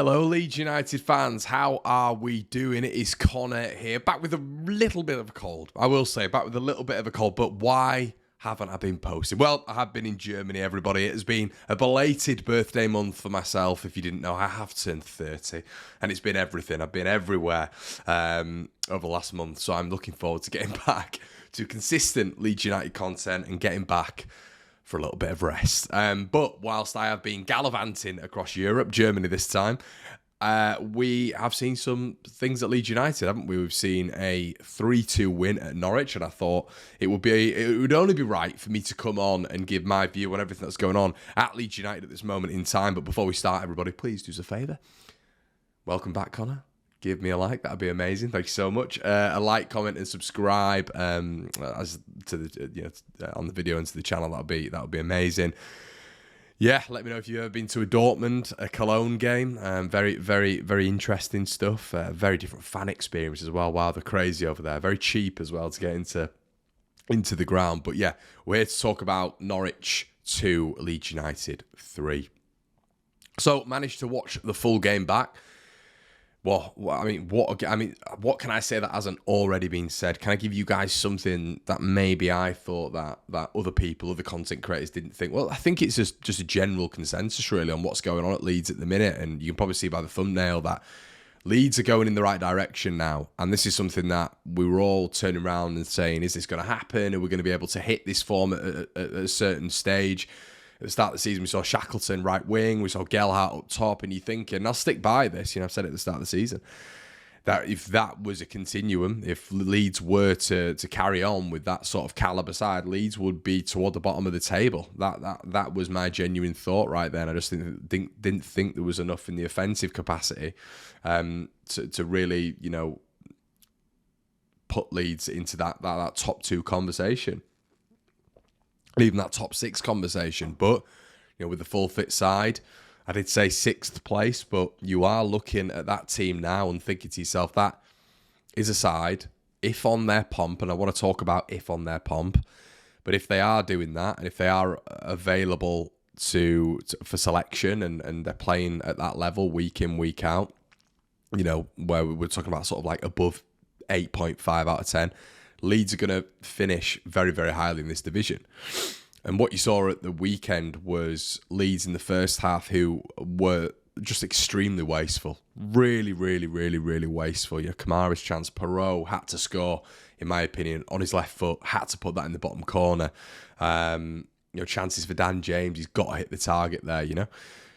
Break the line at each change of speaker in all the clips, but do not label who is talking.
Hello, Leeds United fans. How are we doing? It is Connor here, back with a little bit of a cold. I will say, back with a little bit of a cold, but why haven't I been posting? Well, I have been in Germany, everybody. It has been a belated birthday month for myself. If you didn't know, I have turned 30, and it's been everything. I've been everywhere over the last month, so I'm looking forward to getting back to consistent Leeds United content and getting back for a little bit of rest. But whilst I have been gallivanting across Europe, Germany this time, we have seen some things at Leeds United, haven't we? We've seen a 3-2 win at Norwich, and I thought it would only be right for me to come on and give my view on everything that's going on at Leeds United at this moment in time. But before we start, everybody, please do us a favour. Welcome back, Connor. Give me a like, that'd be amazing. Thank you so much. A like, comment, and subscribe as to the on the video and to the channel. That would be amazing. Yeah, let me know if you've ever been to a Cologne game. Very, very, very interesting stuff. Very different fan experience as well. Wow, they're crazy over there. Very cheap as well to get into the ground. But yeah, we're here to talk about Norwich 2, Leeds United 3. So managed to watch the full game back. Well, what can I say that hasn't already been said? Can I give you guys something that maybe I thought that other people, other content creators didn't think? Well, I think it's just a general consensus really on what's going on at Leeds at the minute, and you can probably see by the thumbnail that Leeds are going in the right direction now, and this is something that we were all turning around and saying, is this going to happen? Are we going to be able to hit this form at a certain stage? At the start of the season, we saw Shackleton right wing, we saw Gelhardt up top, and you're thinking, I'll stick by this, I've said it at the start of the season, that if that was a continuum, if Leeds were to carry on with that sort of calibre side, Leeds would be toward the bottom of the table. That was my genuine thought right then. I just didn't think there was enough in the offensive capacity to really, put Leeds into that top two conversation. Even that top six conversation. But, with the full fit side, I did say 6th place, but you are looking at that team now and thinking to yourself, that is a side, if on their pomp, and I want to talk about if on their pomp, but if they are doing that, and if they are available for selection and they're playing at that level week in, week out, where we're talking about sort of like above 8.5 out of 10, Leeds are going to finish very, very highly in this division. And what you saw at the weekend was Leeds in the first half who were just extremely wasteful. Really, really, really, really wasteful. Kamara's chance, Perot had to score, in my opinion, on his left foot, had to put that in the bottom corner. Chances for Dan James, he's got to hit the target there,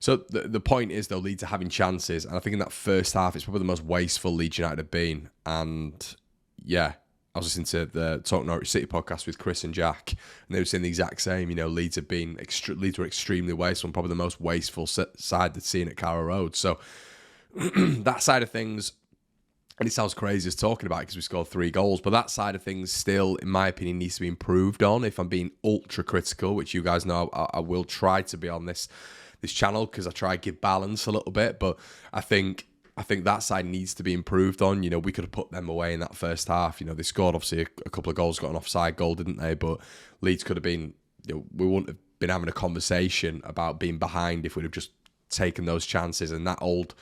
So the point is, though, Leeds are having chances. And I think in that first half, it's probably the most wasteful Leeds United have been. And yeah, I was listening to the Talk Norwich City podcast with Chris and Jack, and they were saying the exact same. Leeds were extremely wasteful, and probably the most wasteful side they'd seen at Carrow Road. So that side of things, and it sounds crazy as talking about it because we scored 3 goals, but that side of things still, in my opinion, needs to be improved on. If I'm being ultra critical, which you guys know I will try to be on this channel because I try to give balance a little bit, but I think that side needs to be improved on. We could have put them away in that first half. They scored, obviously, a couple of goals, got an offside goal, didn't they? But Leeds could have been, we wouldn't have been having a conversation about being behind if we'd have just taken those chances. And that old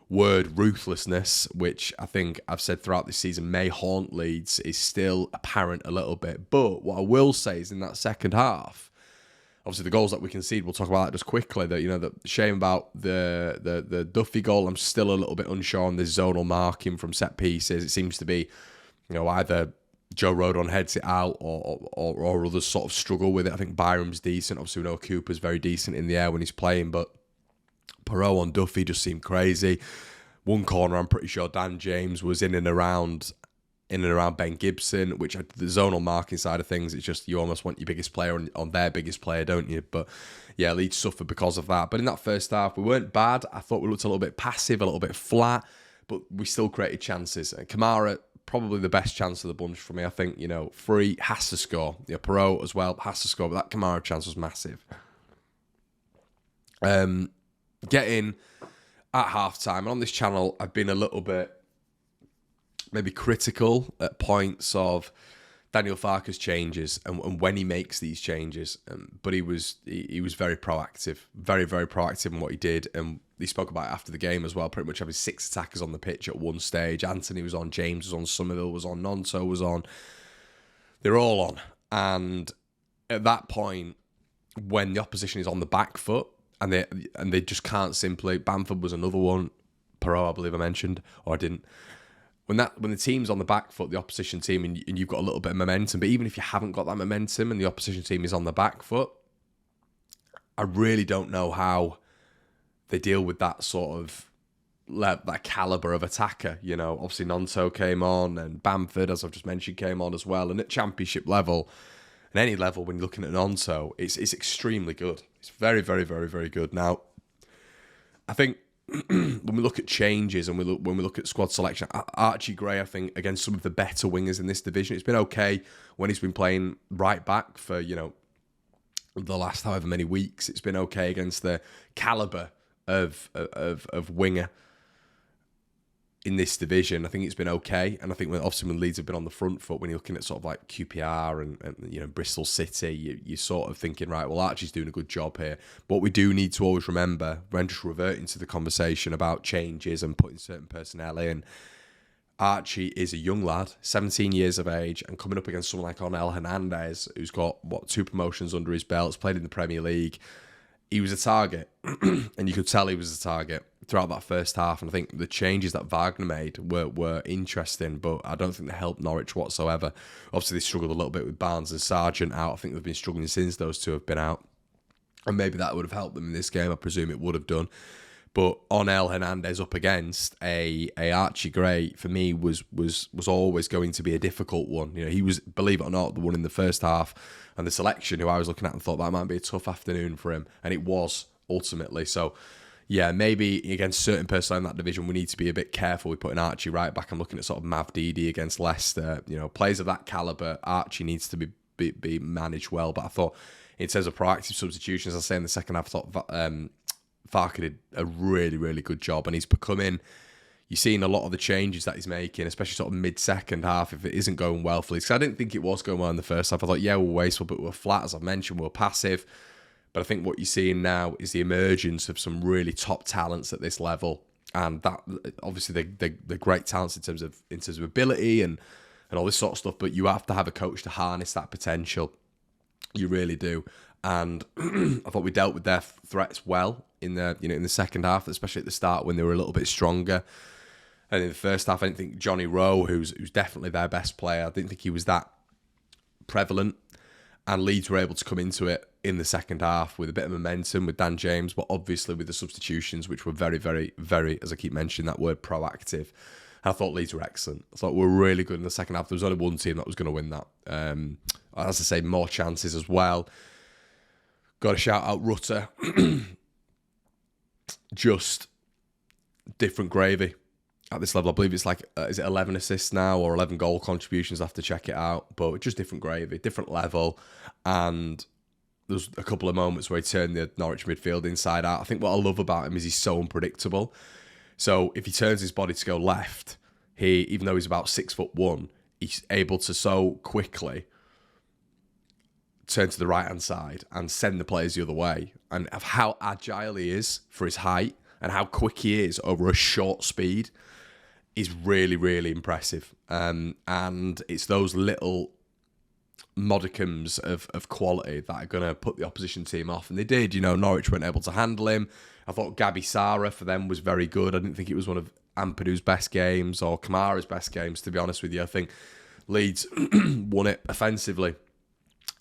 word, ruthlessness, which I think I've said throughout this season may haunt Leeds, is still apparent a little bit. But what I will say is in that second half, obviously, the goals that we concede, we'll talk about that just quickly. The shame about the Duffy goal, I'm still a little bit unsure on this zonal marking from set pieces. It seems to be, either Joe Rodon heads it out or others sort of struggle with it. I think Byram's decent. Obviously, we know Cooper's very decent in the air when he's playing, but Perot on Duffy just seemed crazy. One corner, I'm pretty sure Dan James was in and around Ben Gibson, which the zonal marking side of things, it's just you almost want your biggest player on their biggest player, don't you? But yeah, Leeds suffered because of that. But in that first half, we weren't bad. I thought we looked a little bit passive, a little bit flat, but we still created chances. And Kamara, probably the best chance of the bunch for me. I think, Free has to score. Perot as well has to score, but that Kamara chance was massive. Getting at halftime, and on this channel, I've been a little bit maybe critical at points of Daniel Farke's changes and when he makes these changes. But he was very proactive, very, very proactive in what he did. And he spoke about it after the game as well, pretty much having 6 attackers on the pitch at one stage. Anthony was on, James was on, Somerville was on, Nonto was on. They're all on. And at that point, when the opposition is on the back foot and they just can't simply... Bamford was another one, Perot, I believe I mentioned, or I didn't. When the team's on the back foot, the opposition team, and you've got a little bit of momentum, but even if you haven't got that momentum and the opposition team is on the back foot, I really don't know how they deal with that sort of that caliber of attacker. You know, obviously Nonto came on and Bamford, as I've just mentioned, came on as well. And at championship level, and any level, when you're looking at Nonto, it's extremely good. It's very, very, very, very good. Now, I think when we look at changes and when we look at squad selection, Archie Gray, I think, against some of the better wingers in this division, it's been okay when he's been playing right back for, you know, the last however many weeks. It's been okay against the caliber of winger in this division. I think it's been okay, and I think when Leeds have been on the front foot, when you're looking at sort of like QPR and you know, Bristol City, you're sort of thinking, right, well, Archie's doing a good job here. But what we do need to always remember, when just reverting to the conversation about changes and putting certain personnel in, Archie is a young lad, 17 years of age, and coming up against someone like Onel Hernandez, who's got 2 promotions under his belt, has played in the Premier League. He was a target, and you could tell he was a target throughout that first half. And I think the changes that Wagner made were interesting, but I don't think they helped Norwich whatsoever. Obviously, they struggled a little bit with Barnes and Sargent out. I think they've been struggling since those two have been out. And maybe that would have helped them in this game. I presume it would have done. But Onel Hernandez up against a Archie Gray, for me, was always going to be a difficult one. You know, he was, believe it or not, the one in the first half, and the selection who I was looking at and thought that might be a tough afternoon for him, and it was ultimately. So, yeah, maybe against certain personnel in that division, we need to be a bit careful with putting Archie right back. I'm looking at sort of Mavdidi against Leicester. You know, players of that caliber, Archie needs to be managed well. But I thought, in terms of proactive substitutions, as I say in the second half, I thought Farke did a really, really good job, and he's becoming... You're seeing a lot of the changes that he's making, especially sort of mid-second half, if it isn't going well for Leeds. Because I didn't think it was going well in the first half. I thought, yeah, we're wasteful, but we're flat, as I've mentioned, we're passive. But I think what you're seeing now is the emergence of some really top talents at this level, and that obviously they're great talents in terms of ability and all this sort of stuff. But you have to have a coach to harness that potential. You really do. And I thought we dealt with their threats well in the second half, especially at the start when they were a little bit stronger. And in the first half, I didn't think Johnny Rowe, who's definitely their best player, I didn't think he was that prevalent. And Leeds were able to come into it in the second half with a bit of momentum with Dan James, but obviously with the substitutions, which were very, very, very, as I keep mentioning that word, proactive. I thought Leeds were excellent. I thought we were really good in the second half. There was only one team that was going to win that. As I say, more chances as well. Got to shout out Rutter. Just different gravy at this level. I believe it's like, is it 11 assists now or 11 goal contributions? I have to check it out. But just different gravy, different level. And there's a couple of moments where he turned the Norwich midfield inside out. I think what I love about him is he's so unpredictable. So if he turns his body to go left, even though he's about 6'1", he's able to so quickly turn to the right-hand side and send the players the other way. And of how agile he is for his height and how quick he is over a short speed is really, really impressive. And it's those little modicums of quality that are going to put the opposition team off. And they did. You know, Norwich weren't able to handle him. I thought Gabi Sara for them was very good. I didn't think it was one of Ampadu's best games or Kamara's best games, to be honest with you. I think Leeds won it offensively.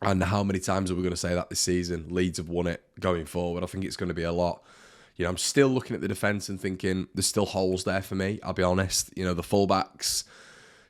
And how many times are we going to say that this season? Leeds have won it going forward. I think it's going to be a lot. You know, I'm still looking at the defence and thinking there's still holes there for me, I'll be honest. You know, the fullbacks,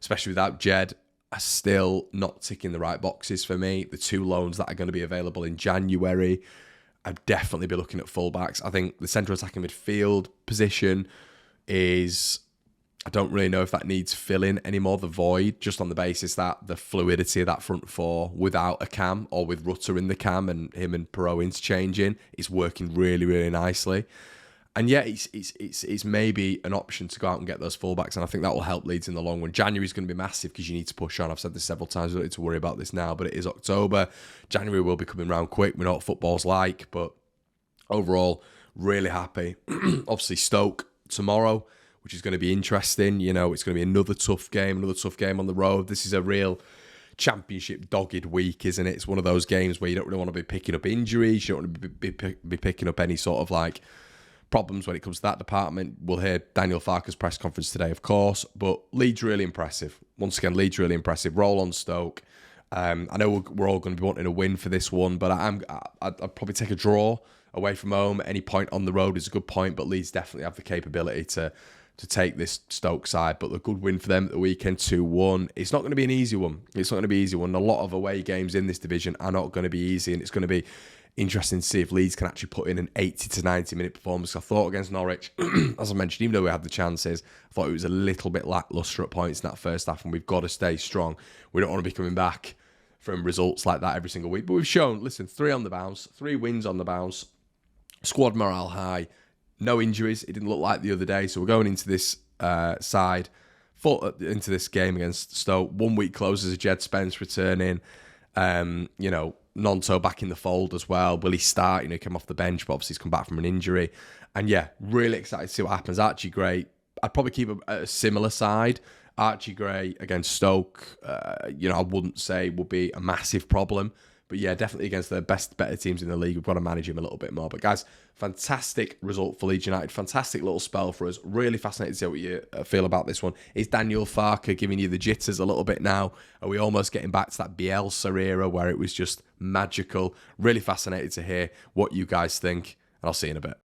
especially without Jed, are still not ticking the right boxes for me. The 2 loans that are going to be available in January, I'd definitely be looking at fullbacks. I think the central attacking midfield position is... I don't really know if that needs filling anymore, the void, just on the basis that the fluidity of that front four without a cam or with Rutter in the cam and him and Perot interchanging is working really, really nicely. And yeah, it's maybe an option to go out and get those fullbacks, and I think that will help Leeds in the long run. January is going to be massive because you need to push on. I've said this several times. We don't need to worry about this now, but it is October. January will be coming round quick. We know what football's like, but overall, really happy. Obviously, Stoke tomorrow, which is going to be interesting. You know, it's going to be another tough game on the road. This is a real championship dogged week, isn't it? It's one of those games where you don't really want to be picking up injuries. You don't want to be picking up any sort of like problems when it comes to that department. We'll hear Daniel Farke's press conference today, of course, but Leeds really impressive. Once again, Leeds really impressive. Roll on Stoke. I know we're all going to be wanting a win for this one, but I'd probably take a draw away from home. Any point on the road is a good point, but Leeds definitely have the capability to take this Stoke side. But a good win for them at the weekend, 2-1. It's not going to be an easy one. It's not going to be an easy one. A lot of away games in this division are not going to be easy, and it's going to be interesting to see if Leeds can actually put in an 80 to 90 minute performance. I thought against Norwich, as I mentioned, even though we had the chances, I thought it was a little bit lacklustre at points in that first half, and we've got to stay strong. We don't want to be coming back from results like that every single week. But we've shown, listen, 3 on the bounce, 3 wins on the bounce, squad morale high, no injuries. It didn't look like the other day. So we're going into this into this game against Stoke. 1 week closes, Jed Spence returning. Nonto back in the fold as well. Will he start? He came off the bench, but obviously he's come back from an injury. And yeah, really excited to see what happens. Archie Gray, I'd probably keep a similar side. Archie Gray against Stoke, I wouldn't say would be a massive problem. But yeah, definitely against the better teams in the league, we've got to manage him a little bit more. But guys, fantastic result for Leeds United. Fantastic little spell for us. Really fascinated to see what you feel about this one. Is Daniel Farke giving you the jitters a little bit now? Are we almost getting back to that Bielsa era where it was just magical? Really fascinated to hear what you guys think. And I'll see you in a bit.